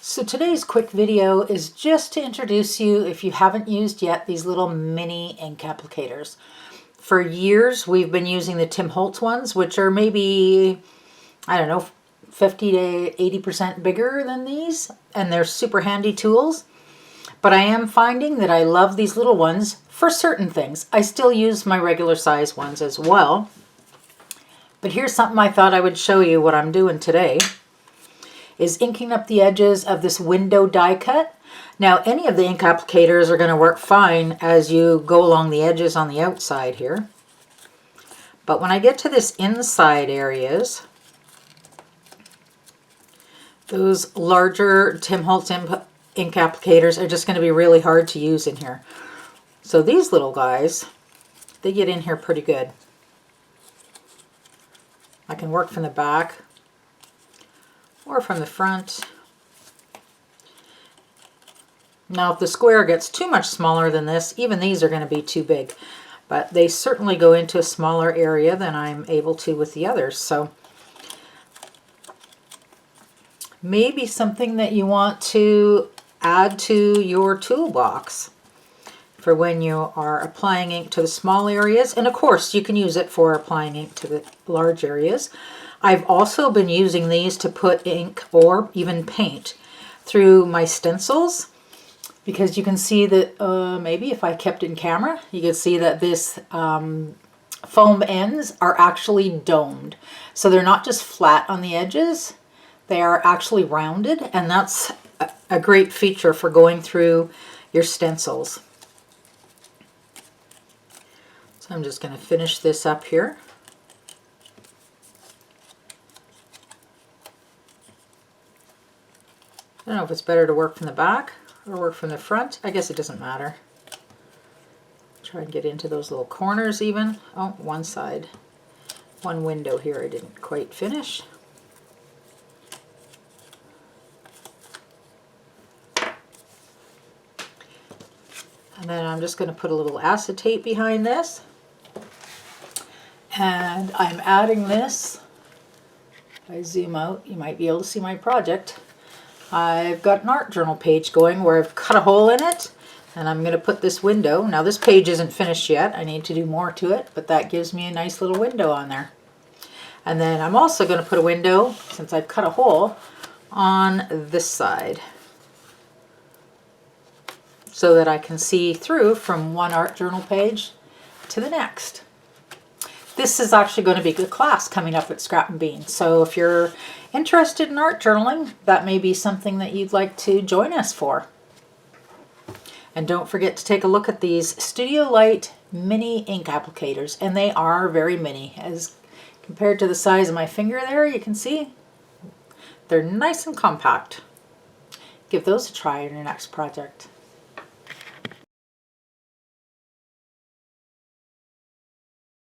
So today's quick video is just to introduce you, if you haven't used yet, these little mini ink applicators. For years we've been using the Tim Holtz ones, which are maybe, I don't know, 50 to 80% bigger than these, and they're super handy tools. But I am finding that I love these little ones for certain things. I still use my regular size ones as well. But here's something I thought I would show you what I'm doing today. Is inking up the edges of this window die cut. Now any of the ink applicators are going to work fine as you go along the edges on the outside here. But when I get to this inside areas, those larger Tim Holtz ink applicators are just going to be really hard to use in here. So these little guys, they get in here pretty good. I can work from the back or from the front. Now if the square gets too much smaller than this, even these are going to be too big, but they certainly go into a smaller area than I'm able to with the others. So maybe something that you want to add to your toolbox for when you are applying ink to the small areas, and of course you can use it for applying ink to the large areas. I've also been using these to put ink or even paint through my stencils, because you can see that maybe if I kept it in camera, you can see that this foam ends are actually domed. So they're not just flat on the edges, they are actually rounded, and that's a great feature for going through your stencils. So I'm just going to finish this up here. I don't know if it's better to work from the back or work from the front. I guess it doesn't matter. Try and get into those little corners even. Oh, one side. One window here I didn't quite finish. And then I'm just going to put a little acetate behind this. And I'm adding this. If I zoom out, you might be able to see my project. I've got an art journal page going where I've cut a hole in it, and I'm going to put this window. Now this page isn't finished yet. I need to do more to it, but that gives me a nice little window on there. And then I'm also going to put a window, since I've cut a hole, on this side, so that I can see through from one art journal page to the next. This is actually going to be a class coming up at Scrap and Bean. So if you're interested in art journaling, that may be something that you'd like to join us for. And don't forget to take a look at these Studio Light mini ink applicators. And they are very mini. As compared to the size of my finger there, you can see they're nice and compact. Give those a try in your next project.